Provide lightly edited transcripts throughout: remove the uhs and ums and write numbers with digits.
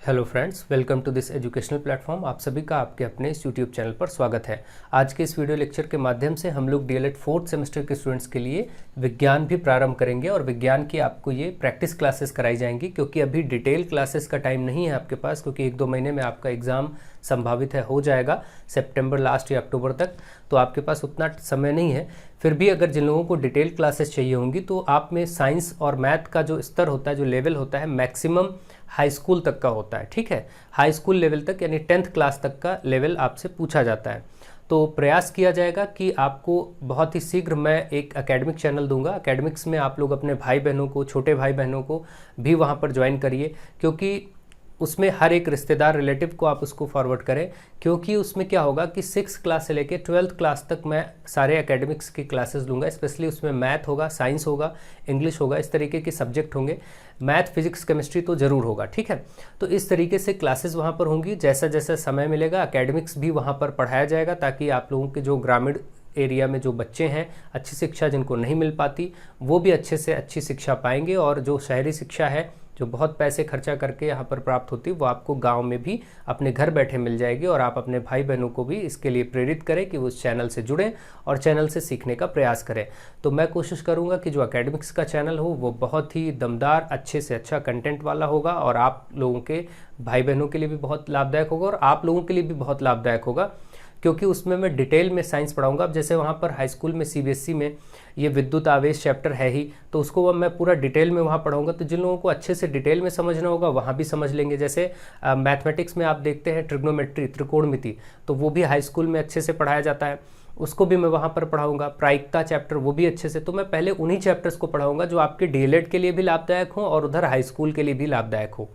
Hello friends, welcome to this educational platform. आप सभी का आपके अपने इस यूट्यूब चैनल पर स्वागत है। आज के इस वीडियो लेक्चर के माध्यम से हम लोग डीएलएड 4th सेमेस्टर के स्टूडेंट्स के लिए विज्ञान भी प्रारंभ करेंगे और विज्ञान की आपको ये प्रैक्टिस क्लासेस कराई जाएंगी, क्योंकि अभी डिटेल क्लासेस का टाइम नहीं है आपके पास, क्योंकि 1-2 महीने में आपका एग्ज़ाम संभावित है हो जाएगा सितंबर लास्ट या अक्टूबर तक, तो आपके पास उतना समय नहीं है। फिर भी अगर जिन लोगों को डिटेल क्लासेस चाहिए होंगी तो आप में साइंस और मैथ का जो स्तर होता है, जो लेवल होता है, मैक्सिमम हाई स्कूल तक का होता है। ठीक है, हाई स्कूल लेवल तक यानी 10th क्लास तक का लेवल आपसे पूछा जाता है। तो प्रयास किया जाएगा कि आपको बहुत ही शीघ्र मैं एक एकेडमिक चैनल दूंगा। एकेडमिक्स में आप लोग अपने भाई बहनों को, छोटे भाई बहनों को भी वहाँ पर ज्वाइन करिए, क्योंकि उसमें हर एक रिश्तेदार रिलेटिव को आप उसको फॉरवर्ड करें, क्योंकि उसमें क्या होगा कि 6th क्लास से लेके 12th क्लास तक मैं सारे एकेडमिक्स की क्लासेस लूँगा। स्पेशली उसमें मैथ होगा, साइंस होगा, इंग्लिश होगा, इस तरीके के सब्जेक्ट होंगे। मैथ, फिजिक्स, केमिस्ट्री तो ज़रूर होगा। ठीक है, तो इस तरीके से क्लासेस वहाँ पर होंगी। जैसा जैसा समय मिलेगा एकेडमिक्स भी वहाँ पर पढ़ाया जाएगा, ताकि आप लोगों के जो ग्रामीण एरिया में जो बच्चे हैं, अच्छी शिक्षा जिनको नहीं मिल पाती, वो भी अच्छे से अच्छी शिक्षा पाएंगे। और जो शहरी शिक्षा है, जो बहुत पैसे खर्चा करके यहाँ पर प्राप्त होती है, वो आपको गांव में भी अपने घर बैठे मिल जाएगी। और आप अपने भाई बहनों को भी इसके लिए प्रेरित करें कि वो उस चैनल से जुड़ें और चैनल से सीखने का प्रयास करें। तो मैं कोशिश करूँगा कि जो एकेडमिक्स का चैनल हो वो बहुत ही दमदार, अच्छे से अच्छा कंटेंट वाला होगा, और आप लोगों के भाई बहनों के लिए भी बहुत लाभदायक होगा और आप लोगों के लिए भी बहुत लाभदायक होगा, क्योंकि उसमें मैं डिटेल में साइंस पढ़ाऊंगा। अब जैसे वहाँ पर हाई स्कूल में सीबीएसई में ये विद्युत आवेश चैप्टर है ही, तो उसको मैं पूरा डिटेल में वहाँ पढ़ाऊंगा। तो जिन लोगों को अच्छे से डिटेल में समझना होगा वहाँ भी समझ लेंगे। जैसे मैथमेटिक्स में आप देखते हैं ट्रिग्नोमेट्री, त्रिकोणमिति, तो वो भी हाई स्कूल में अच्छे से पढ़ाया जाता है, उसको भी मैं वहाँ पर पढ़ाऊंगा। प्रायिकता चैप्टर वो भी अच्छे से। तो मैं पहले उन्हीं चैप्टर्स को पढ़ाऊंगा जो आपके डीएलएड के लिए भी लाभदायक हो और उधर हाई स्कूल के लिए भी लाभदायक हो।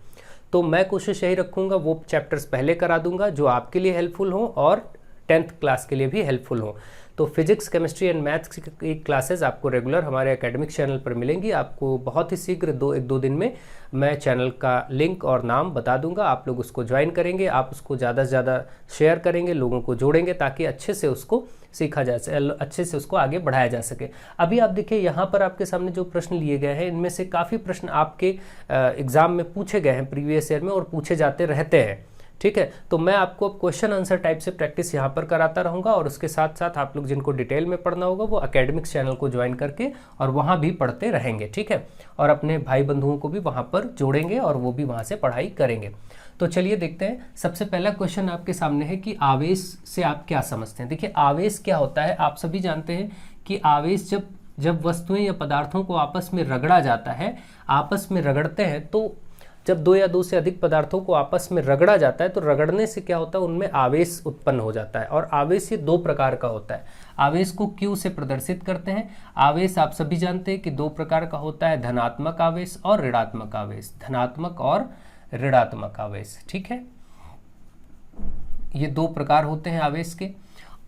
तो मैं कोशिश यही रखूँगा, वो चैप्टर्स पहले करा दूंगा जो आपके लिए हेल्पफुल हो और 10th क्लास के लिए भी हेल्पफुल हो। तो फिजिक्स, केमिस्ट्री एंड मैथ्स की क्लासेस आपको रेगुलर हमारे एकेडमिक चैनल पर मिलेंगी। आपको बहुत ही शीघ्र 1-2 दिन में मैं चैनल का लिंक और नाम बता दूंगा। आप लोग उसको ज्वाइन करेंगे, आप उसको ज़्यादा से ज़्यादा शेयर करेंगे, लोगों को जोड़ेंगे, ताकि अच्छे से उसको सीखा जा सके, अच्छे से उसको आगे बढ़ाया जा सके। अभी आप देखिए यहाँ पर आपके सामने जो प्रश्न लिए गए हैं, इनमें से काफ़ी प्रश्न आपके एग्ज़ाम में पूछे गए हैं प्रीवियस ईयर में और पूछे जाते रहते हैं। ठीक है, तो मैं आपको क्वेश्चन आंसर टाइप से प्रैक्टिस यहाँ पर कराता रहूँगा, और उसके साथ साथ आप लोग जिनको डिटेल में पढ़ना होगा वो एकेडमिक्स चैनल को ज्वाइन करके और वहाँ भी पढ़ते रहेंगे। ठीक है, और अपने भाई बंधुओं को भी वहाँ पर जोड़ेंगे और वो भी वहाँ से पढ़ाई करेंगे। तो चलिए देखते हैं। सबसे पहला क्वेश्चन आपके सामने है कि आवेश से आप क्या समझते हैं। देखिए, आवेश क्या होता है, आप सभी जानते हैं कि आवेश जब वस्तुएं या पदार्थों को आपस में रगड़ा जाता है, आपस में रगड़ते हैं, तो जब 2 या 2 से अधिक पदार्थों को आपस में रगड़ा जाता है तो रगड़ने से क्या होता है, उनमें आवेश उत्पन्न हो जाता है। और आवेश ये 2 प्रकार का होता है। आवेश को Q से प्रदर्शित करते हैं। आवेश आप सभी जानते हैं कि 2 प्रकार का होता है, धनात्मक आवेश और ऋणात्मक आवेश। धनात्मक और ऋणात्मक आवेश। ठीक है, ये 2 प्रकार होते हैं आवेश के,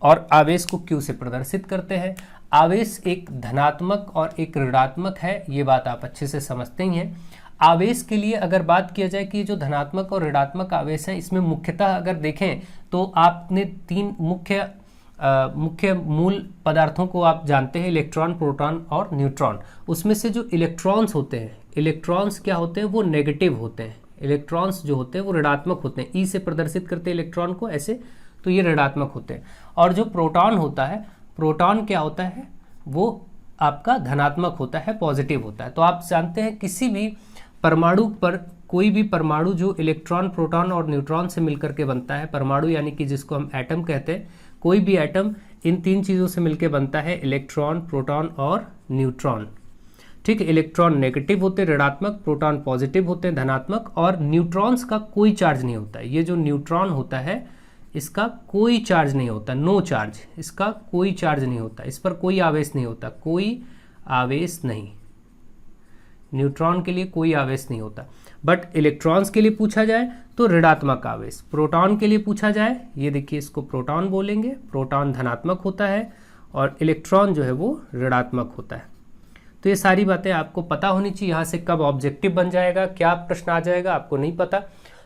और आवेश को Q से प्रदर्शित करते हैं। आवेश एक धनात्मक और एक ऋणात्मक है, ये बात आप अच्छे से समझते ही हैं। आवेश के लिए अगर बात किया जाए कि जो धनात्मक और ऋणात्मक आवेश है, इसमें मुख्यतः अगर देखें तो आपने 3 मुख्य मूल पदार्थों को आप जानते हैं, इलेक्ट्रॉन, प्रोटॉन और न्यूट्रॉन। उसमें से जो इलेक्ट्रॉन्स होते हैं, इलेक्ट्रॉन्स क्या होते हैं, वो नेगेटिव होते हैं। इलेक्ट्रॉन्स जो होते हैं वो ऋणात्मक होते हैं, ई से प्रदर्शित करते हैं इलेक्ट्रॉन को ऐसे, तो ये ऋणात्मक होते हैं। और जो प्रोटॉन होता है, प्रोटॉन क्या होता है, वो आपका धनात्मक होता है, पॉजिटिव होता है। तो आप जानते हैं किसी भी परमाणु पर, कोई भी परमाणु जो इलेक्ट्रॉन, प्रोटॉन और न्यूट्रॉन से मिलकर के बनता है, परमाणु यानी कि जिसको हम एटम कहते हैं, कोई भी एटम इन 3 चीज़ों से मिलकर बनता है, इलेक्ट्रॉन, प्रोटॉन और न्यूट्रॉन। ठीक है, इलेक्ट्रॉन नेगेटिव होते हैं, ऋणात्मक, प्रोटॉन पॉजिटिव होते हैं, धनात्मक, और न्यूट्रॉन्स का कोई चार्ज नहीं होता है। ये जो न्यूट्रॉन होता है इसका कोई चार्ज नहीं होता, नो चार्ज, इसका कोई चार्ज नहीं होता, इस पर कोई आवेश नहीं होता, कोई आवेश नहीं। न्यूट्रॉन के लिए कोई आवेश नहीं होता। बट इलेक्ट्रॉन्स के लिए पूछा जाए तो ऋणात्मक आवेश। प्रोटॉन के लिए पूछा जाए, ये देखिए इसको प्रोटॉन बोलेंगे, प्रोटॉन धनात्मक होता है और इलेक्ट्रॉन जो है वो ऋणात्मक होता है। तो ये सारी बातें आपको पता होनी चाहिए। यहाँ से कब ऑब्जेक्टिव बन जाएगा, क्या प्रश्न आ जाएगा, आपको नहीं पता,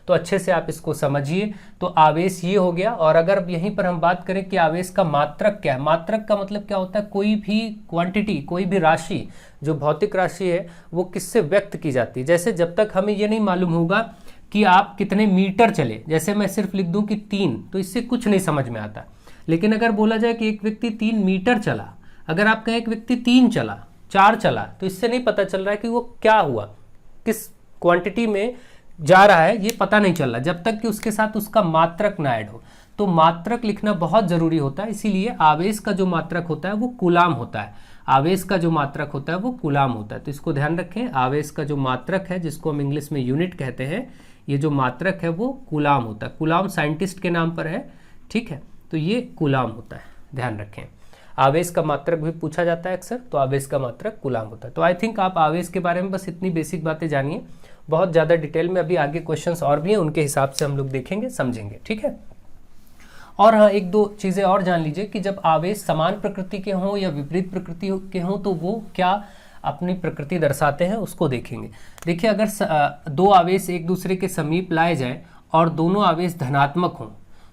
तो अच्छे से आप इसको समझिए। तो आवेश ये हो गया। और अगर यहीं पर हम बात करें कि आवेश का मात्रक क्या है, मात्रक का मतलब क्या होता है, कोई भी क्वांटिटी, कोई भी राशि जो भौतिक राशि है वो किससे व्यक्त की जाती है। जैसे जब तक हमें ये नहीं मालूम होगा कि आप कितने मीटर चले, जैसे मैं सिर्फ लिख दूं कि 3, तो इससे कुछ नहीं समझ में आता। लेकिन अगर बोला जाए कि एक व्यक्ति 3 मीटर चला, अगर आप कहें एक व्यक्ति 3 चला, 4 चला, तो इससे नहीं पता चल रहा है कि वो क्या हुआ, किस क्वांटिटी में जा रहा है, ये पता नहीं चल रहा जब तक कि उसके साथ उसका मात्रक ना ऐड हो। तो मात्रक लिखना बहुत जरूरी होता है, इसीलिए आवेश का जो मात्रक होता है वो कूलाम होता है। आवेश का जो मात्रक होता है वो कूलाम होता है, तो इसको ध्यान रखें। आवेश का जो मात्रक है, जिसको हम इंग्लिश में यूनिट कहते हैं, ये जो मात्रक है वो कूलाम होता है। कूलाम साइंटिस्ट के नाम पर है, ठीक है, तो ये कूलाम होता है, ध्यान रखें। आवेश का मात्रक भी पूछा जाता है अक्सर, तो आवेश का मात्रक कूलाम होता है। तो आई थिंक आप आवेश के बारे में बस इतनी बेसिक बातें जानिए, बहुत ज़्यादा डिटेल में अभी आगे क्वेश्चंस और भी हैं, उनके हिसाब से हम लोग देखेंगे, समझेंगे, ठीक है। और हाँ, एक दो चीज़ें और जान लीजिए कि जब आवेश समान प्रकृति के हों या विपरीत प्रकृति के हों तो वो क्या अपनी प्रकृति दर्शाते हैं, उसको देखेंगे। देखिए, अगर दो आवेश एक दूसरे के समीप लाए जाएं और दोनों आवेश धनात्मक हों,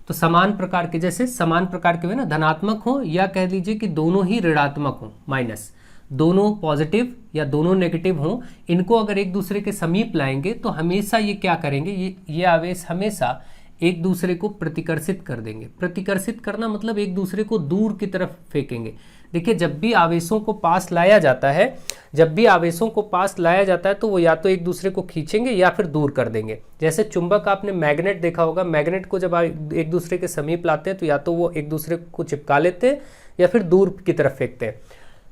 तो समान प्रकार के, जैसे समान प्रकार के हुए ना, धनात्मक हो या कह लीजिए कि दोनों ही ऋणात्मक हो, माइनस, दोनों पॉजिटिव या दोनों नेगेटिव हों, इनको अगर एक दूसरे के समीप लाएंगे तो हमेशा ये क्या करेंगे, ये आवेश हमेशा एक दूसरे को प्रतिकर्षित कर देंगे। प्रतिकर्षित करना मतलब एक दूसरे को दूर की तरफ फेंकेंगे। देखिए, जब भी आवेशों को पास लाया जाता है, जब भी आवेशों को पास लाया जाता है तो वो या तो एक दूसरे को खींचेंगे या फिर दूर कर देंगे। जैसे चुंबक, आपने मैग्नेट देखा होगा, मैग्नेट को जब एक दूसरे के समीप लाते हैं तो या तो वो एक दूसरे को चिपका लेते हैं या फिर दूर की तरफ फेंकते हैं।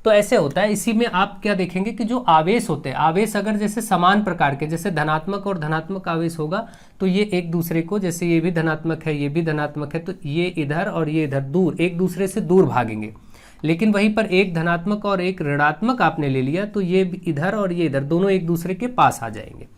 तो ऐसे होता है। इसी में आप क्या देखेंगे कि जो आवेश होते हैं, आवेश अगर जैसे समान प्रकार के, जैसे धनात्मक और धनात्मक आवेश होगा तो ये एक दूसरे को, जैसे ये भी धनात्मक है, ये भी धनात्मक है, तो ये इधर और ये इधर दूर, एक दूसरे से दूर भागेंगे। लेकिन वहीं पर एक धनात्मक और एक ऋणात्मक आपने ले लिया तो ये इधर और ये इधर दोनों एक दूसरे के पास आ जाएंगे।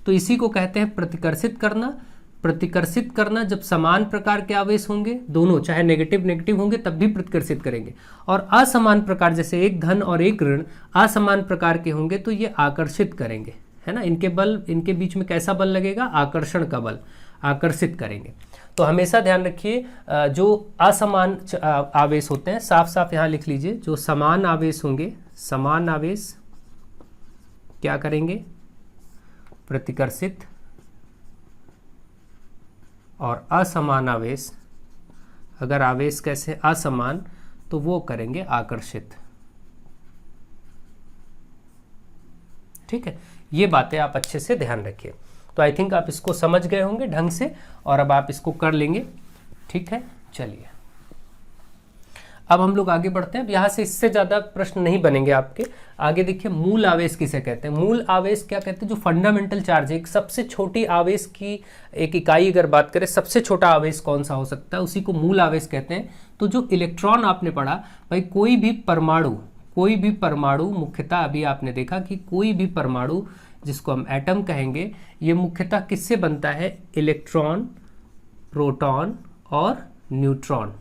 तो इसी को कहते हैं प्रतिकर्षित करना। प्रतिकर्षित करना, जब समान प्रकार के आवेश होंगे, दोनों चाहे नेगेटिव नेगेटिव होंगे तब भी प्रतिकर्षित करेंगे। और असमान प्रकार, जैसे एक धन और एक ऋण असमान प्रकार के होंगे तो ये आकर्षित करेंगे, है ना। इनके बल, इनके बीच में कैसा बल लगेगा, आकर्षण का बल, आकर्षित करेंगे। तो हमेशा ध्यान रखिए, जो असमान आवेश होते हैं, साफ साफ यहाँ लिख लीजिए, जो समान आवेश होंगे, समान आवेश क्या करेंगे, प्रतिकर्षित, और असमान आवेश, अगर आवेश कैसे असमान, तो वो करेंगे आकर्षित। ठीक है, ये बातें आप अच्छे से ध्यान रखिए। तो आई थिंक आप इसको समझ गए होंगे ढंग से, और अब आप इसको कर लेंगे, ठीक है। चलिए, अब हम लोग आगे बढ़ते हैं। अब यहाँ से इससे ज़्यादा प्रश्न नहीं बनेंगे आपके। आगे देखिए, मूल आवेश किसे कहते हैं। मूल आवेश क्या कहते हैं, जो फंडामेंटल चार्ज है, एक सबसे छोटी आवेश की एक इकाई अगर बात करें, सबसे छोटा आवेश कौन सा हो सकता है, उसी को मूल आवेश कहते हैं। तो जो इलेक्ट्रॉन आपने पढ़ा, भाई कोई भी परमाणु मुख्यतः, अभी आपने देखा कि कोई भी परमाणु, जिसको हम एटम कहेंगे, ये मुख्यतः किससे बनता है, इलेक्ट्रॉन, प्रोटॉन और न्यूट्रॉन।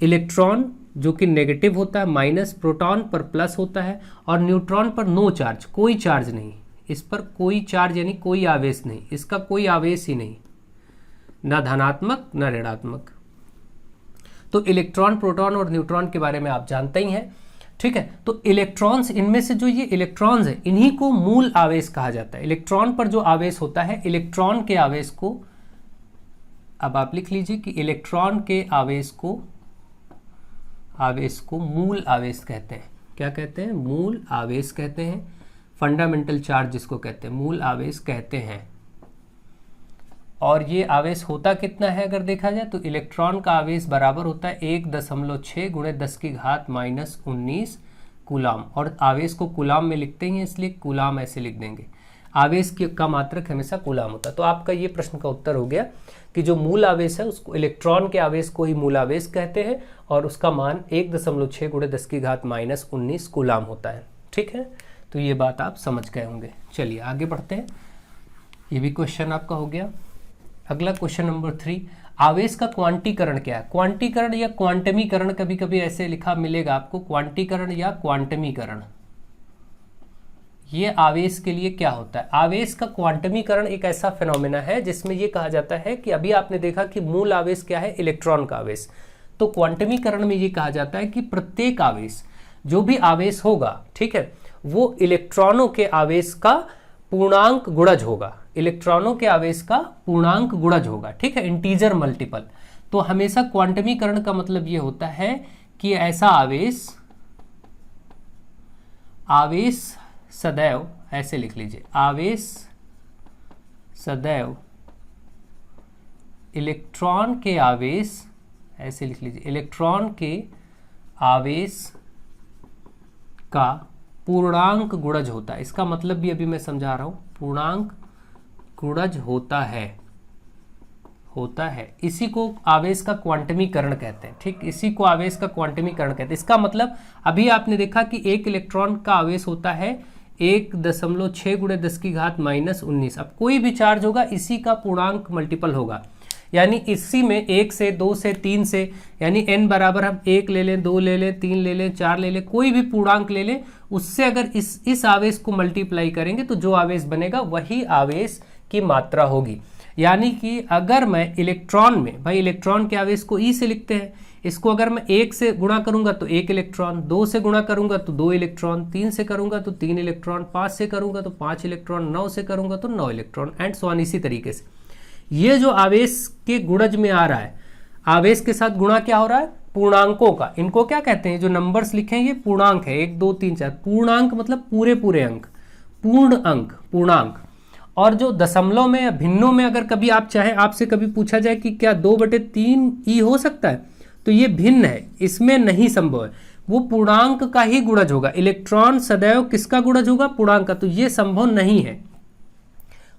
इलेक्ट्रॉन जो कि नेगेटिव होता है माइनस, प्रोटॉन पर प्लस होता है, और न्यूट्रॉन पर नो चार्ज, कोई चार्ज नहीं, इस पर कोई चार्ज यानी कोई आवेश नहीं, इसका कोई आवेश ही नहीं, ना धनात्मक ना ऋणात्मक। तो इलेक्ट्रॉन, प्रोटॉन और न्यूट्रॉन के बारे में आप जानते ही हैं, ठीक है। तो इलेक्ट्रॉन्स, इनमें से जो ये इलेक्ट्रॉन्स है, इन्हीं को मूल आवेश कहा जाता है। इलेक्ट्रॉन पर जो आवेश होता है, इलेक्ट्रॉन के आवेश को, अब आप लिख लीजिए कि इलेक्ट्रॉन के आवेश को मूल आवेश कहते हैं। क्या कहते हैं, मूल आवेश कहते हैं। फंडामेंटल चार्ज जिसको कहते हैं, मूल आवेश कहते हैं। और ये आवेश होता कितना है, अगर देखा जाए तो इलेक्ट्रॉन का आवेश बराबर होता है 1.6 × 10⁻⁻19 कूलाम। और आवेश को कूलाम में लिखते हैं, इसलिए कूलाम ऐसे लिख देंगे। आवेश का मात्रक हमेशा कूलाम होता है। तो आपका ये प्रश्न का उत्तर हो गया कि जो मूल आवेश है, उसको इलेक्ट्रॉन के आवेश को ही मूल आवेश कहते हैं, और उसका मान 1.6 × 10⁻⁻19 कूलाम होता है। ठीक है, तो ये बात आप समझ गए होंगे। चलिए आगे बढ़ते हैं, ये भी क्वेश्चन आपका हो गया। अगला क्वेश्चन नंबर 3, आवेश का क्वांटीकरण क्या है। क्वांटीकरण या क्वांटमीकरण, कभी कभी ऐसे लिखा मिलेगा आपको, क्वांटीकरण या क्वांटमीकरण। ये आवेश के लिए क्या होता है। आवेश का क्वांटमीकरण एक ऐसा फिनोमेना है जिसमें ये कहा जाता है कि अभी आपने देखा कि मूल आवेश क्या है, इलेक्ट्रॉन का आवेश। तो क्वांटमीकरण में ये कहा जाता है कि प्रत्येक आवेश, जो भी आवेश होगा, ठीक है, वो इलेक्ट्रॉनों के आवेश का पूर्णांक गुणज होगा। इलेक्ट्रॉनों के आवेश का पूर्णांक गुणज होगा, ठीक है, इंटीजर मल्टीपल। तो हमेशा क्वांटमीकरण का मतलब ये होता है कि ऐसा आवेश सदैव, ऐसे लिख लीजिए, आवेश सदैव इलेक्ट्रॉन के आवेश, ऐसे लिख लीजिए, इलेक्ट्रॉन के आवेश का पूर्णांक गुणज होता है। इसका मतलब भी अभी मैं समझा रहा हूं, पूर्णांक गुणज होता है। इसी को आवेश का क्वांटमीकरण कहते हैं, ठीक, इसी को आवेश का क्वांटमीकरण कहते हैं। इसका मतलब अभी आपने देखा कि एक इलेक्ट्रॉन का आवेश होता है 1.6 × 10⁻⁻19। अब कोई भी चार्ज होगा इसी का पूर्णांक मल्टीपल होगा, यानी इसी में 1 से 2 से 3 से, यानी n बराबर हम 1 ले लें, 2 ले लें, 3 ले लें, 4 ले लें, कोई भी पूर्णांक ले लें, उससे अगर इस आवेश को मल्टीप्लाई करेंगे तो जो आवेश बनेगा वही आवेश की मात्रा होगी। यानी कि अगर मैं इलेक्ट्रॉन में, भाई इलेक्ट्रॉन के आवेश को E से लिखते हैं, इसको अगर मैं 1 से गुणा करूंगा तो 1 इलेक्ट्रॉन, 2 से गुणा करूंगा तो 2 इलेक्ट्रॉन, 3 से करूंगा तो 3 इलेक्ट्रॉन, 5 से करूंगा तो 5 इलेक्ट्रॉन, 9 से करूंगा तो 9 इलेक्ट्रॉन, एंड सो ऑन। इसी तरीके से ये जो आवेश के गुणज में आ रहा है, आवेश के साथ गुणा क्या हो रहा है, पूर्णांकों का। इनको क्या कहते हैं, जो नंबर्स लिखे हैं ये पूर्णांक है, 1 2 3 4। पूर्णांक मतलब पूरे अंक, पूर्ण अंक, पूर्णांक। और जो दशमलव में या भिन्नों में अगर कभी आप चाहे, आपसे कभी पूछा जाए कि क्या 2/3 ई हो सकता है, तो ये भिन्न है, इसमें नहीं संभव है, वो पूर्णांक का ही गुणज होगा। इलेक्ट्रॉन सदैव किसका गुणज होगा, पूर्णांक का, तो ये संभव नहीं है।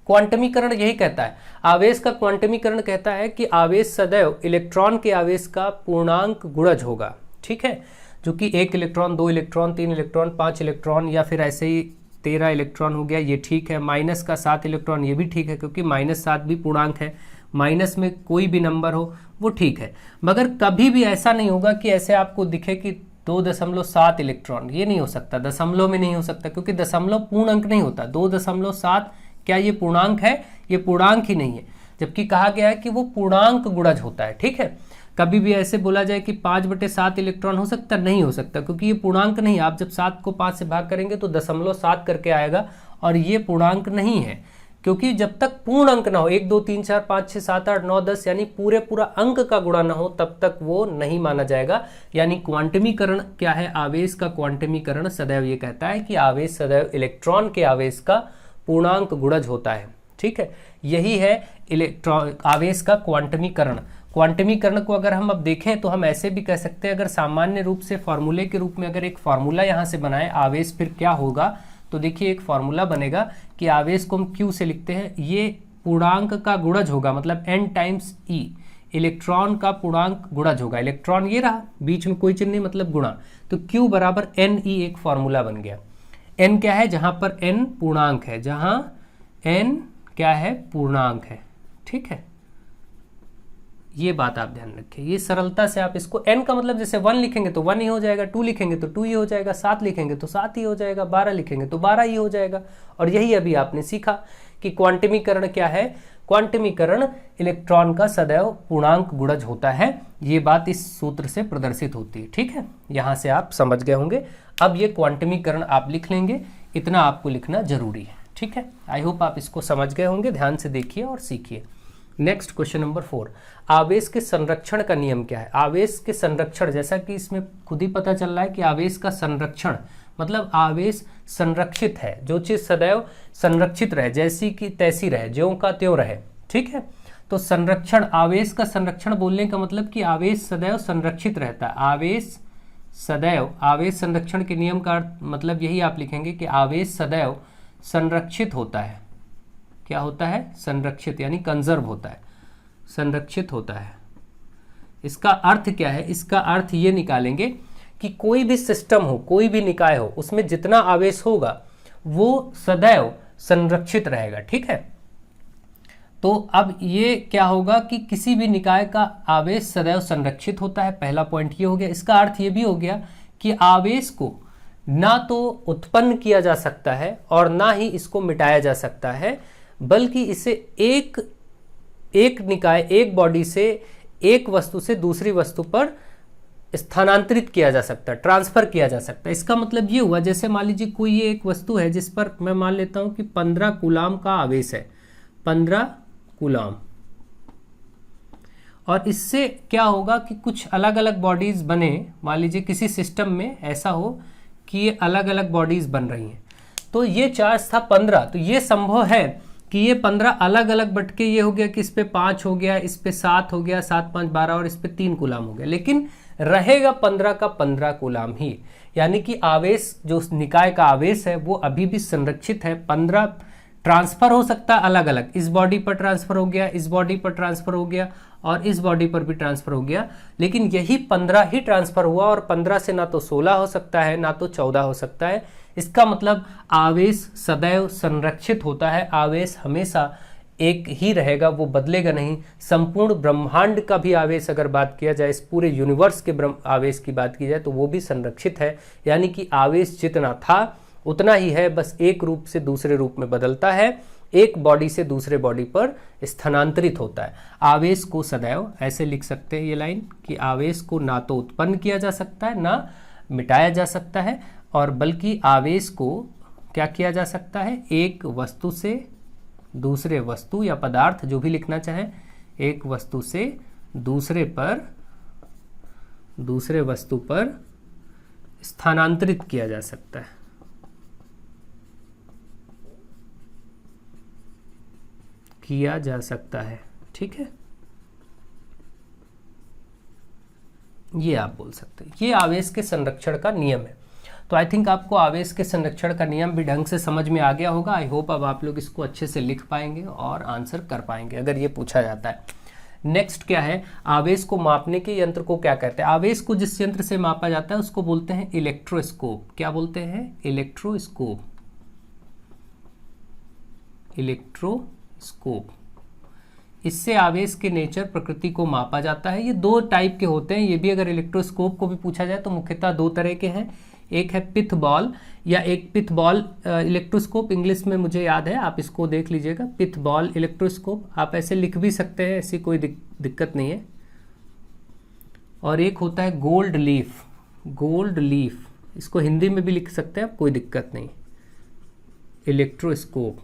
क्वांटमीकरण यही कहता है, आवेश का क्वांटमीकरण कहता है कि आवेश सदैव इलेक्ट्रॉन के आवेश का पूर्णांक गुणज होगा, ठीक है, जो कि 1 इलेक्ट्रॉन, 2 इलेक्ट्रॉन, 3 इलेक्ट्रॉन, 5 इलेक्ट्रॉन, या फिर ऐसे ही 13 इलेक्ट्रॉन हो गया, ये ठीक है। माइनस का 7 इलेक्ट्रॉन, ये भी ठीक है, क्योंकि -7 भी पूर्णांक है, माइनस में कोई भी नंबर हो वो ठीक है। मगर कभी भी ऐसा नहीं होगा कि ऐसे आपको दिखे कि 2.7 इलेक्ट्रॉन, ये नहीं हो सकता, दशमलव में नहीं हो सकता, क्योंकि दशमलव पूर्ण अंक नहीं होता। 2.7 क्या ये पूर्णांक है, ये पूर्णांक ही नहीं है, जबकि कहा गया है कि वो पूर्णांक गुणज होता है, ठीक है। कभी भी ऐसे बोला जाए कि 5/7 इलेक्ट्रॉन हो सकता, नहीं हो सकता, क्योंकि ये पूर्णांक नहीं। आप जब 7 को 5 से भाग करेंगे तो 0.7 करके आएगा, और ये पूर्णांक नहीं है, क्योंकि जब तक पूर्ण अंक ना हो, 1 2 3 4 5 6 7 8 9 10 यानी पूरा अंक का गुणा ना हो, तब तक वो नहीं माना जाएगा। यानी क्वांटमीकरण क्या है, आवेश का क्वांटमीकरण सदैव ये कहता है कि आवेश सदैव इलेक्ट्रॉन के आवेश का पूर्णांक गुणज होता है, ठीक है। यही है इलेक्ट्रॉन आवेश का क्वांटमीकरण। क्वांटमीकरण को अगर हम अब देखें तो हम ऐसे भी कह सकते हैं, अगर सामान्य रूप से फॉर्मूले के रूप में अगर एक फॉर्मूला यहाँ से बनाए, आवेश फिर क्या होगा, तो देखिए एक फॉर्मूला बनेगा कि आवेश को हम Q से लिखते हैं, ये पूर्णांक का गुणज होगा, मतलब N टाइम्स E, इलेक्ट्रॉन का पूर्णांक गुणज होगा। इलेक्ट्रॉन ये रहा, बीच में कोई चिन्ह नहीं, मतलब गुणा, तो Q बराबर NE एक फॉर्मूला बन गया। N क्या है, जहां पर N पूर्णांक है, जहां N क्या है, पूर्णांक है, ठीक है। ये बात आप ध्यान रखें, ये सरलता से आप इसको, n का मतलब जैसे 1 लिखेंगे तो 1 ही हो जाएगा, 2 लिखेंगे तो 2 ही हो जाएगा, 7 लिखेंगे तो 7 ही हो जाएगा, 12 लिखेंगे तो 12 ही हो जाएगा। और यही अभी आपने सीखा कि क्वांटमीकरण क्या है, क्वांटमीकरण इलेक्ट्रॉन का सदैव पूर्णांक गुणज होता है। ये बात इस सूत्र से प्रदर्शित होती है, ठीक है, यहां से आप समझ गए होंगे। अब ये क्वांटमीकरण आप लिख लेंगे, इतना आपको लिखना जरूरी है, ठीक है। आई होप आप इसको समझ गए होंगे, ध्यान से देखिए और सीखिए। नेक्स्ट क्वेश्चन नंबर 4, आवेश के संरक्षण का नियम क्या है। आवेश के संरक्षण, जैसा कि इसमें खुद ही पता चल रहा है कि आवेश का संरक्षण मतलब आवेश संरक्षित है, जो चीज सदैव संरक्षित रहे, जैसी की तैसी रहे, ज्यों का त्यों रहे, ठीक है। तो संरक्षण, आवेश का संरक्षण बोलने का मतलब कि आवेश सदैव संरक्षित रहता है। आवेश सदैव, आवेश संरक्षण के नियम का मतलब यही आप लिखेंगे कि आवेश सदैव संरक्षित होता है। क्या होता है, संरक्षित, यानी कंजर्व होता है, संरक्षित होता है। इसका अर्थ क्या है, इसका अर्थ ये निकालेंगे कि कोई भी सिस्टम हो, कोई भी निकाय हो, उसमें जितना आवेश होगा वो सदैव संरक्षित रहेगा, ठीक है। तो अब ये क्या होगा कि किसी भी निकाय का आवेश सदैव संरक्षित होता है, पहला पॉइंट ये हो गया। इसका अर्थ ये भी हो गया कि आवेश को ना तो उत्पन्न किया जा सकता है और ना ही इसको मिटाया जा सकता है, बल्कि इसे एक निकाय, एक बॉडी से, एक वस्तु से दूसरी वस्तु पर स्थानांतरित किया जा सकता है, ट्रांसफर किया जा सकता है। इसका मतलब ये हुआ, जैसे मान लीजिए कोई ये एक वस्तु है जिस पर मैं मान लेता हूं कि 15 कूलाम का आवेश है, 15 कूलम। और इससे क्या होगा कि कुछ अलग अलग बॉडीज बने, मान लीजिए किसी सिस्टम में ऐसा हो कि ये अलग अलग बॉडीज बन रही हैं, तो ये चार्ज था 15, तो ये संभव है कि ये 15 अलग अलग बट के ये हो गया कि इस पे 5 हो गया, इस पे 7 हो गया, 7 5 12 और इस पे 3 कूलम हो गया, लेकिन रहेगा 15 का 15 कूलम ही। यानी कि आवेश, जो निकाय का आवेश है वो अभी भी संरक्षित है। 15 ट्रांसफर हो सकता है अलग अलग, इस बॉडी पर ट्रांसफर हो गया, इस बॉडी पर ट्रांसफर हो गया और इस बॉडी पर भी ट्रांसफर हो गया, लेकिन यही 15 ही ट्रांसफर हुआ और 15 से ना तो 16 हो सकता है ना तो 14 हो सकता है। इसका मतलब आवेश सदैव संरक्षित होता है, आवेश हमेशा एक ही रहेगा, वो बदलेगा नहीं। संपूर्ण ब्रह्मांड का भी आवेश अगर बात किया जाए, इस पूरे यूनिवर्स के आवेश की बात की जाए तो वो भी संरक्षित है। यानी कि आवेश जितना था उतना ही है, बस एक रूप से दूसरे रूप में बदलता है, एक बॉडी से दूसरे बॉडी पर स्थानांतरित होता है। आवेश को सदैव ऐसे लिख सकते हैं ये लाइन कि आवेश को ना तो उत्पन्न किया जा सकता है ना मिटाया जा सकता है, और बल्कि आवेश को क्या किया जा सकता है, एक वस्तु से दूसरे वस्तु या पदार्थ जो भी लिखना चाहे, एक वस्तु से दूसरे वस्तु पर स्थानांतरित किया जा सकता है। ठीक है, ये आप बोल सकते हैं, ये आवेश के संरक्षण का नियम है। तो आई थिंक आपको आवेश के संरक्षण का नियम भी ढंग से समझ में आ गया होगा। आई होप अब आप लोग इसको अच्छे से लिख पाएंगे और आंसर कर पाएंगे अगर ये पूछा जाता है। नेक्स्ट क्या है, आवेश को मापने के यंत्र को क्या कहते हैं? आवेश को जिस यंत्र से मापा जाता है उसको बोलते हैं इलेक्ट्रोस्कोप। क्या बोलते हैं? इलेक्ट्रोस्कोप। इससे आवेश के नेचर, प्रकृति को मापा जाता है। ये दो टाइप के होते हैं, ये भी अगर इलेक्ट्रोस्कोप को भी पूछा जाए तो मुख्यतः दो तरह के हैं। एक है पिथ बॉल या एक पिथ बॉल इलेक्ट्रोस्कोप, इंग्लिश में मुझे याद है, आप इसको देख लीजिएगा, पिथ बॉल इलेक्ट्रोस्कोप। आप ऐसे लिख भी सकते हैं, ऐसी कोई दिक्कत नहीं है। और एक होता है गोल्ड लीफ, इसको हिंदी में भी लिख सकते हैं, कोई दिक्कत नहीं। इलेक्ट्रोस्कोप,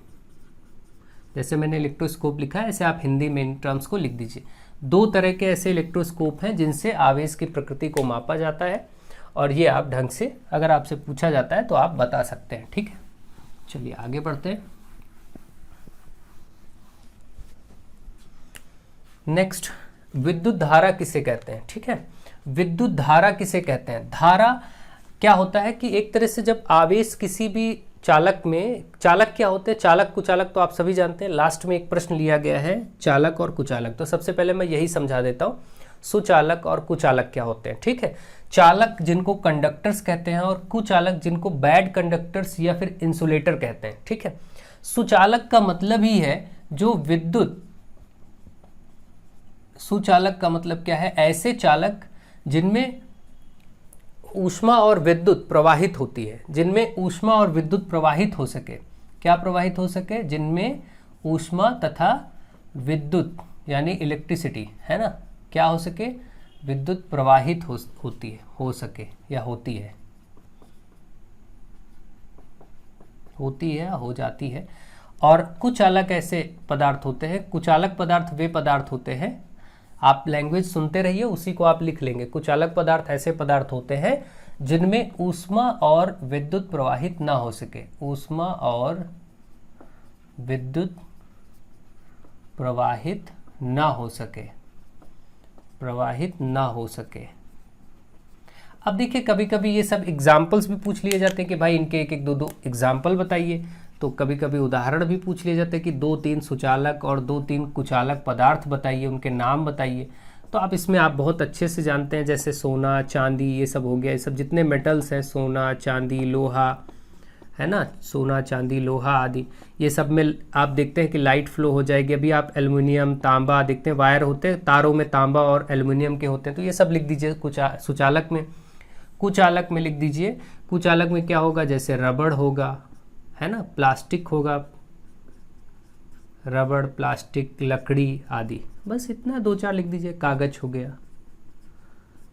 जैसे मैंने इलेक्ट्रोस्कोप लिखा है ऐसे आप हिंदी में इन टर्म्स को लिख दीजिए। दो तरह के ऐसे इलेक्ट्रोस्कोप हैं जिनसे आवेश की प्रकृति को मापा जाता है, और ये आप ढंग से अगर आपसे पूछा जाता है तो आप बता सकते हैं। ठीक है, चलिए आगे बढ़ते हैं। नेक्स्ट, विद्युत धारा किसे कहते हैं? ठीक है, विद्युत धारा किसे कहते हैं? धारा क्या होता है कि एक तरह से जब आवेश किसी भी चालक में, चालक क्या होते हैं, चालक कुचालक तो आप सभी जानते हैं। लास्ट में एक प्रश्न लिया गया है चालक और कुचालक, तो सबसे पहले मैं यही समझा देता हूँ, सुचालक और कुचालक क्या होते हैं। ठीक है, चालक जिनको कंडक्टर्स कहते हैं और कुचालक जिनको बैड कंडक्टर्स या फिर इंसुलेटर कहते हैं। ठीक है, सुचालक का मतलब ही है जो विद्युत, सुचालक का मतलब क्या है? ऐसे चालक जिनमें ऊष्मा और विद्युत प्रवाहित होती है, जिनमें ऊष्मा और विद्युत प्रवाहित हो सके। क्या प्रवाहित हो सके? जिनमें ऊष्मा तथा विद्युत यानी इलेक्ट्रिसिटी है ना, क्या हो सके? विद्युत प्रवाहित होती है, हो सके या होती है, हो जाती है। और कुचालक ऐसे पदार्थ होते हैं, कुचालक पदार्थ वे पदार्थ होते हैं, आप लैंग्वेज सुनते रहिए, उसी को आप लिख लेंगे। कुचालक पदार्थ ऐसे पदार्थ होते हैं जिनमें ऊष्मा और विद्युत प्रवाहित ना हो सके, ऊष्मा और विद्युत प्रवाहित ना हो सके, अब देखिए कभी कभी ये सब एग्जाम्पल्स भी पूछ लिए जाते हैं कि भाई इनके एक एक दो एग्जाम्पल बताइए, तो कभी कभी उदाहरण भी पूछ लिए जाते हैं कि 2-3 सुचालक और 2-3 कुचालक पदार्थ बताइए, उनके नाम बताइए। तो आप इसमें आप बहुत अच्छे से जानते हैं, जैसे सोना, चांदी, ये सब हो गया, ये सब जितने मेटल्स हैं, सोना, चांदी, लोहा, है ना, सोना, चांदी, लोहा आदि, ये सब में आप देखते हैं कि लाइट फ्लो हो जाएगी। अभी आप एल्युमिनियम, तांबा देखते हैं, वायर होते हैं, तारों में तांबा और एल्युमिनियम के होते हैं, तो ये सब लिख दीजिए सुचालक में। कुचालक में लिख दीजिए, कुचालक में क्या होगा? जैसे रबड़ होगा, है ना, प्लास्टिक होगा, रबड़, प्लास्टिक, लकड़ी आदि, बस इतना 2-4 लिख दीजिए। कागज हो गया।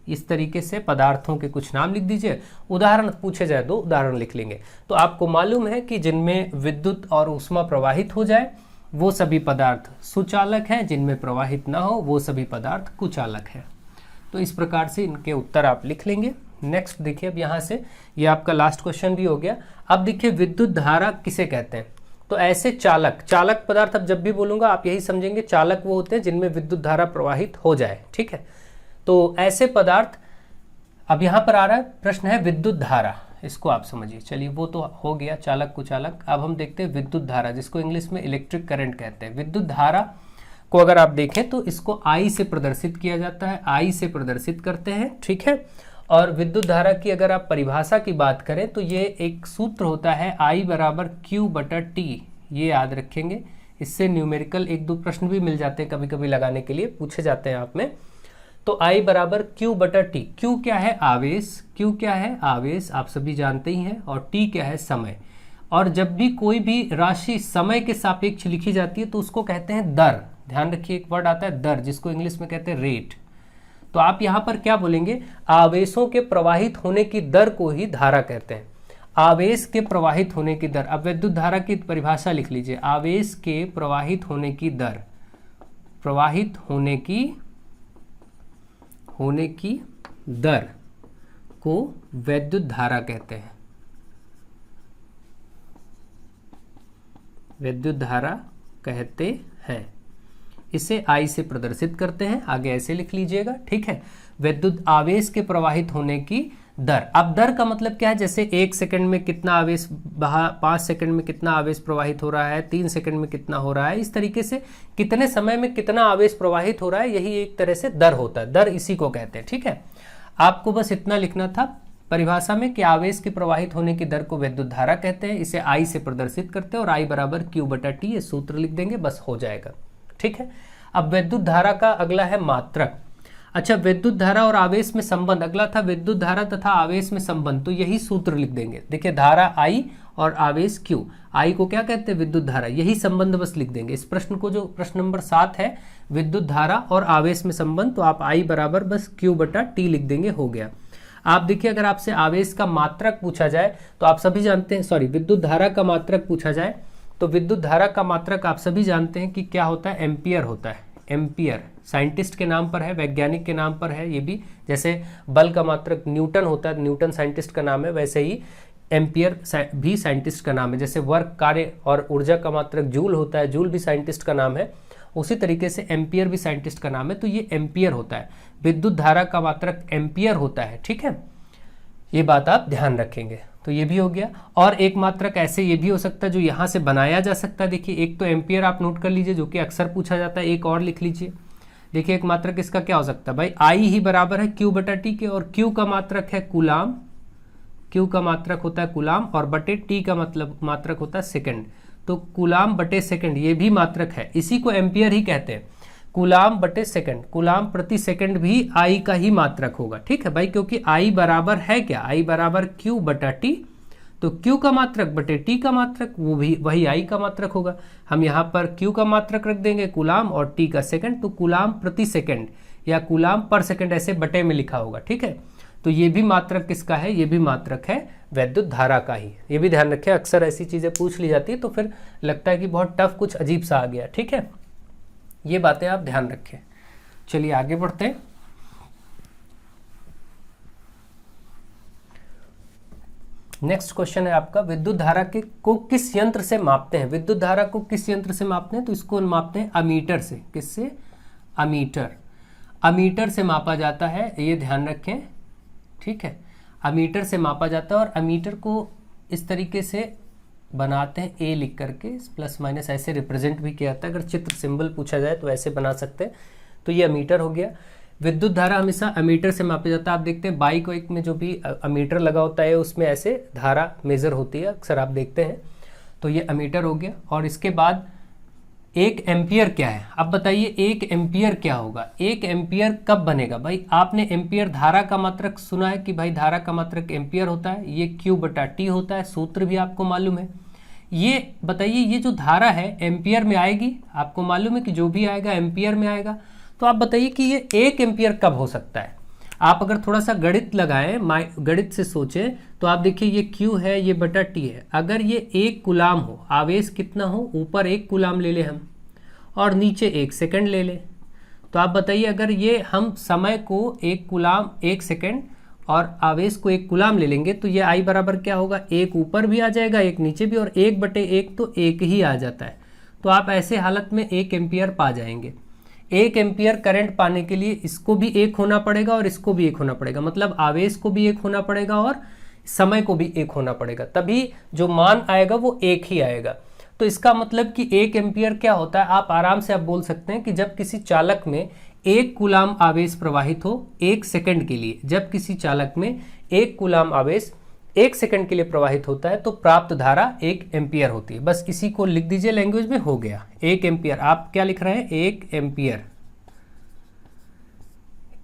इस तरीके से पदार्थों के कुछ नाम लिख दीजिए। उदाहरण पूछे जाए 2 उदाहरण लिख लेंगे, तो आपको मालूम है कि जिनमें विद्युत और ऊष्मा प्रवाहित हो जाए वो सभी पदार्थ सुचालक हैं, जिनमें प्रवाहित ना हो वो सभी पदार्थ कुचालक हैं। तो इस प्रकार से इनके उत्तर आप लिख लेंगे। नेक्स्ट देखिए, अब यहाँ से ये आपका लास्ट क्वेश्चन भी हो गया। अब देखिए विद्युत धारा किसे कहते हैं। तो ऐसे चालक पदार्थ, अब जब भी बोलूंगा आप यही समझेंगे, चालक वो होते हैं जिनमें विद्युत धारा प्रवाहित हो जाए, ठीक है। तो ऐसे पदार्थ, अब यहाँ पर आ रहा है प्रश्न है विद्युत धारा, इसको आप समझिए। चलिए वो तो हो गया चालक कुचालक। अब हम देखते हैं विद्युत धारा, जिसको इंग्लिश में इलेक्ट्रिक करंट कहते हैं। विद्युत धारा को अगर आप देखें तो इसको आई से प्रदर्शित किया जाता है, आई से प्रदर्शित करते हैं, ठीक है। और विद्युत धारा की अगर आप परिभाषा की बात करें तो ये एक सूत्र होता है I बराबर Q/T, ये याद रखेंगे। इससे न्यूमेरिकल एक दो प्रश्न भी मिल जाते हैं, कभी कभी लगाने के लिए पूछे जाते हैं आप में। तो I बराबर Q/T। Q क्या है? आवेश। Q क्या है? आवेश, आप सभी जानते ही हैं। और T क्या है? समय। और जब भी कोई भी राशि समय के सापेक्ष लिखी जाती है तो उसको कहते हैं दर। ध्यान रखिए, एक वर्ड आता है दर, जिसको इंग्लिश में कहते हैं रेट। तो आप यहां पर क्या बोलेंगे? आवेशों के प्रवाहित होने की दर को ही धारा कहते हैं। आवेश के प्रवाहित होने की दर। अब विद्युत धारा की परिभाषा लिख लीजिए, आवेश के प्रवाहित होने की दर, प्रवाहित होने की दर को विद्युत धारा कहते हैं। विद्युत धारा कहते हैं। इसे I से प्रदर्शित करते हैं, आगे ऐसे लिख लीजिएगा, ठीक है। विद्युत आवेश के प्रवाहित होने की दर। अब दर का मतलब क्या है? जैसे 1 सेकंड में कितना आवेश बहा, 5 सेकंड में कितना आवेश प्रवाहित हो रहा है, 3 सेकंड में कितना हो रहा है, इस तरीके से कितने समय में कितना आवेश प्रवाहित हो रहा है, यही एक तरह से दर होता है। दर इसी को कहते हैं, ठीक है। आपको बस इतना लिखना था परिभाषा में कि आवेश के प्रवाहित होने की दर को विद्युत धारा कहते हैं। इसे I से प्रदर्शित करते हैं और I बराबर Q/T, ये सूत्र लिख देंगे, बस हो जाएगा, ठीक है। अब विद्युत धारा का अगला है मात्रक। अच्छा, विद्युत धारा और आवेश में संबंध, अगला था विद्युत धारा तथा आवेश में संबंध, तो यही सूत्र लिख देंगे। देखिए, धारा I और आवेश Q। I को क्या कहते हैं? विद्युत धारा, यही संबंध बस लिख देंगे। इस प्रश्न को, जो प्रश्न नंबर 7 है, विद्युत धारा और आवेश में संबंध, तो आप I बराबर बस Q/T लिख देंगे, हो गया। आप देखिए, अगर आपसे आवेश का मात्रक पूछा जाए तो आप सभी जानते हैं, सॉरी, विद्युत धारा का मात्रक पूछा जाए तो विद्युत धारा का मात्रक आप सभी जानते हैं कि क्या होता है? एम्पियर होता है। एम्पियर साइंटिस्ट के नाम पर है, वैज्ञानिक के नाम पर है। ये भी जैसे बल का मात्रक न्यूटन होता है, न्यूटन साइंटिस्ट का नाम है, वैसे ही एम्पियर भी साइंटिस्ट का नाम है। जैसे वर्क, कार्य और ऊर्जा का मात्रक जूल होता है, जूल भी साइंटिस्ट का नाम है, उसी तरीके से एम्पियर भी साइंटिस्ट का नाम है। तो ये एम्पियर होता है, विद्युत धारा का मात्रक एम्पियर होता है, ठीक है। ये बात आप ध्यान रखेंगे। तो ये भी हो गया। और एक मात्रक ऐसे ये भी हो सकता है जो यहाँ से बनाया जा सकता है। देखिए, एक तो एम्पियर आप नोट कर लीजिए, जो कि अक्सर पूछा जाता है। एक और लिख लीजिए। देखिए, एक मात्रक इसका क्या हो सकता है भाई? I ही बराबर है Q/T के, और Q का मात्रक है कूलाम। Q का मात्रक होता है कूलाम, और बटे T का मतलब मात्रक होता है सेकंड। तो कूलाम बटे सेकंड, ये भी मात्रक है, इसी को एम्पियर ही कहते हैं। कूलाम बटे सेकंड, कूलाम प्रति सेकंड भी I का ही मात्रक होगा, ठीक है भाई, क्योंकि I बराबर है क्या? I बराबर Q/T। तो Q का मात्रक बटे T का मात्रक, वो भी वही I का मात्रक होगा। हम यहाँ पर Q का मात्रक रख देंगे कूलाम, और T का सेकंड, तो कूलाम प्रति सेकंड या कूलाम पर सेकंड ऐसे बटे में लिखा होगा, ठीक है। तो ये भी मात्रक किसका है? ये भी मात्रक है विद्युत धारा का ही। ये भी ध्यान रखें, अक्सर ऐसी चीजें पूछ ली जाती है तो फिर लगता है कि बहुत टफ, कुछ अजीब सा आ गया, ठीक है। ये बातें आप ध्यान रखें। चलिए आगे बढ़ते हैं। नेक्स्ट क्वेश्चन है आपका, विद्युत धारा को किस यंत्र से मापते हैं? विद्युत धारा को किस यंत्र से मापते हैं? तो इसको मापते हैं अमीटर से। किससे? अमीटर। अमीटर से मापा जाता है, ये ध्यान रखें, ठीक है। अमीटर से मापा जाता है, और अमीटर को इस तरीके से बनाते हैं, ए लिख करके, प्लस माइनस ऐसे रिप्रेजेंट भी किया जाता है। अगर चित्र सिंबल पूछा जाए तो ऐसे बना सकते हैं। तो ये अमीटर हो गया। विद्युत धारा हमेशा अमीटर से मापा जाता है। आप देखते हैं बाइक वाइक में जो भी अमीटर लगा होता है, उसमें ऐसे धारा मेजर होती है, अक्सर आप देखते हैं। तो ये अमीटर हो गया। और इसके बाद 1 एम्पियर क्या है? अब बताइए 1 एम्पियर क्या होगा? 1 एम्पियर कब बनेगा भाई? आपने एम्पियर धारा का मात्रक सुना है कि भाई धारा का मात्रक एम्पियर होता है, ये Q/T होता है, सूत्र भी आपको मालूम है। ये बताइए, ये जो धारा है एम्पियर में आएगी? आपको मालूम है कि जो भी आएगा एम्पियर में आएगा। तो आप बताइए कि ये 1 एम्पियर कब हो सकता है? आप अगर थोड़ा सा गणित लगाएं, गणित से सोचें, तो आप देखिए ये Q है, ये बटा T है। अगर ये 1 कूलाम हो, आवेश कितना हो, ऊपर 1 कूलाम ले ले हम और नीचे 1 सेकंड ले ले, तो आप बताइए अगर ये हम समय को 1 कूलाम 1 सेकंड और आवेश को 1 कूलाम ले लेंगे तो ये I बराबर क्या होगा, 1 ऊपर भी आ जाएगा 1 नीचे भी, और 1/1 तो 1 ही आ जाता है। तो आप ऐसे हालत में 1 एम्पियर पा जाएंगे। 1 एम्पियर करंट पाने के लिए इसको भी 1 होना पड़ेगा और इसको भी 1 होना पड़ेगा, मतलब आवेश को भी 1 होना पड़ेगा और समय को भी 1 होना पड़ेगा, तभी जो मान आएगा वो 1 ही आएगा। तो इसका मतलब कि 1 एम्पियर क्या होता है, आप आराम से आप बोल सकते हैं कि जब किसी चालक में 1 कूलाम आवेश प्रवाहित हो 1 सेकंड के लिए, जब किसी चालक में 1 कूलाम आवेश 1 सेकंड के लिए प्रवाहित होता है तो प्राप्त धारा 1 एम्पियर होती है। बस इसी को लिख दीजिए लैंग्वेज में, हो गया 1 एम्पियर। आप क्या लिख रहे हैं, 1 एम्पियर।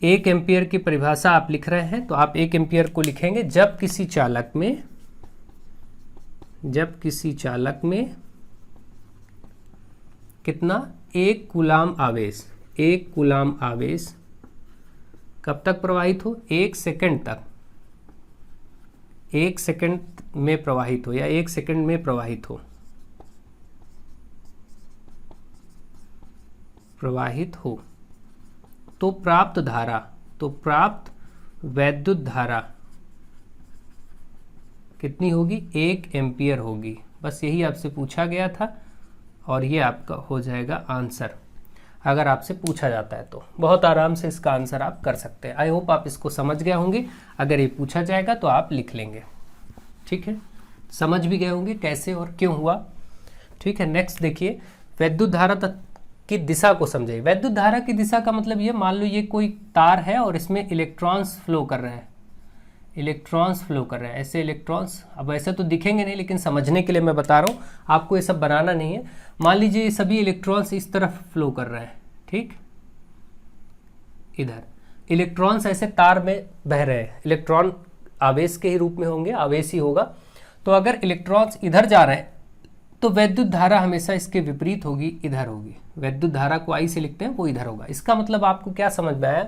1 एम्पियर की परिभाषा आप लिख रहे हैं, तो आप 1 एम्पियर को लिखेंगे जब किसी चालक में कितना, 1 कूलाम आवेश, 1 कूलाम आवेश कब तक प्रवाहित हो, 1 सेकंड तक, 1 सेकंड में प्रवाहित हो या 1 सेकंड में प्रवाहित हो तो प्राप्त धारा, तो प्राप्त वैद्युत धारा कितनी होगी, 1 एम्पियर होगी। बस यही आपसे पूछा गया था और ये आपका हो जाएगा आंसर, अगर आपसे पूछा जाता है तो। बहुत आराम से इसका आंसर आप कर सकते हैं। आई होप आप इसको समझ गए होंगे। अगर ये पूछा जाएगा तो आप लिख लेंगे, ठीक है, समझ भी गए होंगे कैसे और क्यों हुआ, ठीक है। नेक्स्ट देखिए, वैद्युत धारा की दिशा को समझिए। वैद्युत धारा की दिशा का मतलब ये, मान लो ये कोई तार है और इसमें इलेक्ट्रॉन्स फ्लो कर रहे हैं, ऐसे इलेक्ट्रॉन्स, अब ऐसे तो दिखेंगे नहीं लेकिन समझने के लिए मैं बता रहा हूँ, आपको ये सब बनाना नहीं है। मान लीजिए ये सभी इलेक्ट्रॉन्स इस तरफ फ्लो कर रहे हैं, ठीक, इधर इलेक्ट्रॉन्स ऐसे तार में बह रहे हैं, इलेक्ट्रॉन आवेश के ही रूप में होंगे, आवेश ही होगा। तो अगर इलेक्ट्रॉन्स इधर जा रहे हैं तो वैद्युत धारा हमेशा इसके विपरीत होगी, इधर होगी। वैद्युत धारा को I से लिखते हैं, वो इधर होगा। इसका मतलब आपको क्या समझ में आया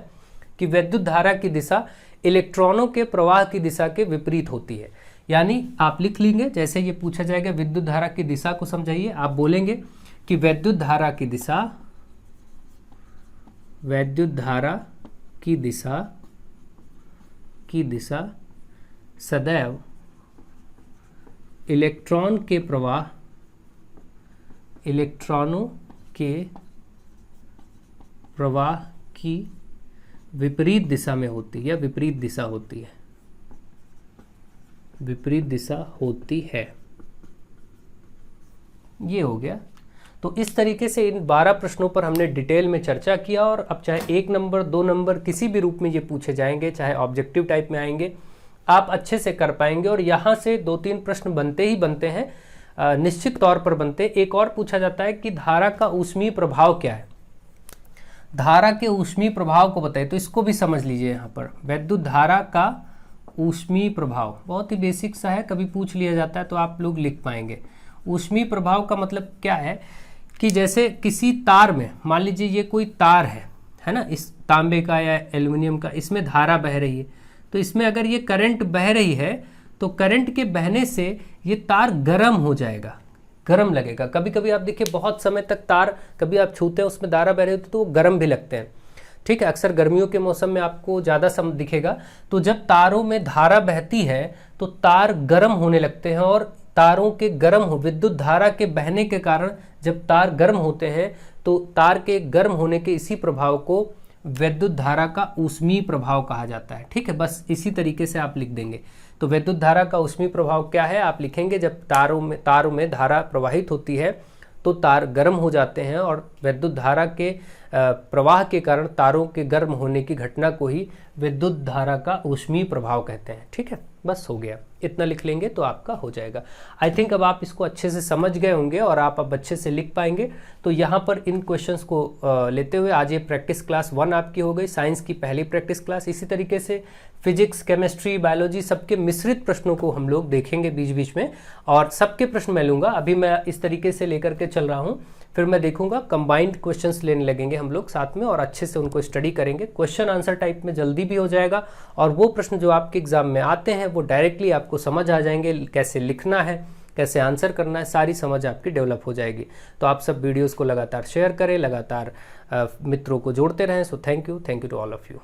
कि वैद्युत धारा की दिशा इलेक्ट्रॉनों के प्रवाह की दिशा के विपरीत होती है। यानी आप लिख लेंगे, जैसे ये पूछा जाएगा विद्युत धारा की दिशा को समझाइए, आप बोलेंगे कि वैद्युत धारा की दिशा सदैव इलेक्ट्रॉनों के प्रवाह की विपरीत दिशा में होती है, या विपरीत दिशा होती है। ये हो गया। तो इस तरीके से इन 12 प्रश्नों पर हमने डिटेल में चर्चा किया, और अब चाहे 1 नंबर 2 नंबर किसी भी रूप में ये पूछे जाएंगे, चाहे ऑब्जेक्टिव टाइप में आएंगे, आप अच्छे से कर पाएंगे। और यहाँ से 2-3 प्रश्न बनते ही बनते हैं, निश्चित तौर पर बनते। एक और पूछा जाता है कि धारा का ऊष्मीय प्रभाव क्या है, धारा के ऊष्मीय प्रभाव को बताइए। तो इसको भी समझ लीजिए, यहाँ पर वैद्युत धारा का ऊष्मीय प्रभाव बहुत ही बेसिक सा है, कभी पूछ लिया जाता है तो आप लोग लिख पाएंगे। ऊष्मीय प्रभाव का मतलब क्या है कि जैसे किसी तार में, मान लीजिए ये कोई तार है ना, इस तांबे का या एल्युमिनियम का, इसमें धारा बह रही है, तो इसमें अगर ये करंट बह रही है तो करंट के बहने से ये तार गर्म हो जाएगा, गर्म लगेगा। कभी कभी आप देखिए बहुत समय तक तार कभी आप छूते हैं, उसमें धारा बह रही होती है तो वो गर्म भी लगते हैं, ठीक है। अक्सर गर्मियों के मौसम में आपको ज़्यादा दिखेगा। तो जब तारों में धारा बहती है तो तार गर्म होने लगते हैं, और तारों के गर्म हो, विद्युत धारा के बहने के कारण जब तार गर्म होते हैं तो तार के गर्म होने के इसी प्रभाव को वैद्युत धारा का ऊष्मीय प्रभाव कहा जाता है, ठीक है। बस इसी तरीके से आप लिख देंगे। तो वैद्युत धारा का ऊष्मीय प्रभाव क्या है, आप लिखेंगे जब तारों में धारा प्रवाहित होती है तो तार गर्म हो जाते हैं, और वैद्युत धारा के प्रवाह के कारण तारों के गर्म होने की घटना को ही विद्युत धारा का ऊष्मीय प्रभाव कहते हैं, ठीक है। बस हो गया। इतना लिख लेंगे तो आपका हो जाएगा। आई थिंक अब आप इसको अच्छे से समझ गए होंगे और आप अब अच्छे से लिख पाएंगे। तो यहाँ पर इन क्वेश्चंस को लेते हुए आज ये प्रैक्टिस क्लास 1 आपकी हो गई, साइंस की पहली प्रैक्टिस क्लास। इसी तरीके से फिजिक्स, केमिस्ट्री, बायोलॉजी सबके मिश्रित प्रश्नों को हम लोग देखेंगे बीच बीच में, और सबके प्रश्न मैं लूँगा। अभी मैं इस तरीके से लेकर के चल रहा हूँ, फिर मैं देखूंगा कंबाइंड क्वेश्चंस लेने लगेंगे हम लोग साथ में और अच्छे से उनको स्टडी करेंगे। क्वेश्चन आंसर टाइप में जल्दी भी हो जाएगा और वो प्रश्न जो आपके एग्जाम में आते हैं वो डायरेक्टली आपको समझ आ जाएंगे, कैसे लिखना है, कैसे आंसर करना है, सारी समझ आपकी डेवलप हो जाएगी। तो आप सब वीडियोज़ को लगातार शेयर करें, लगातार मित्रों को जोड़ते रहें। So thank you to all of you.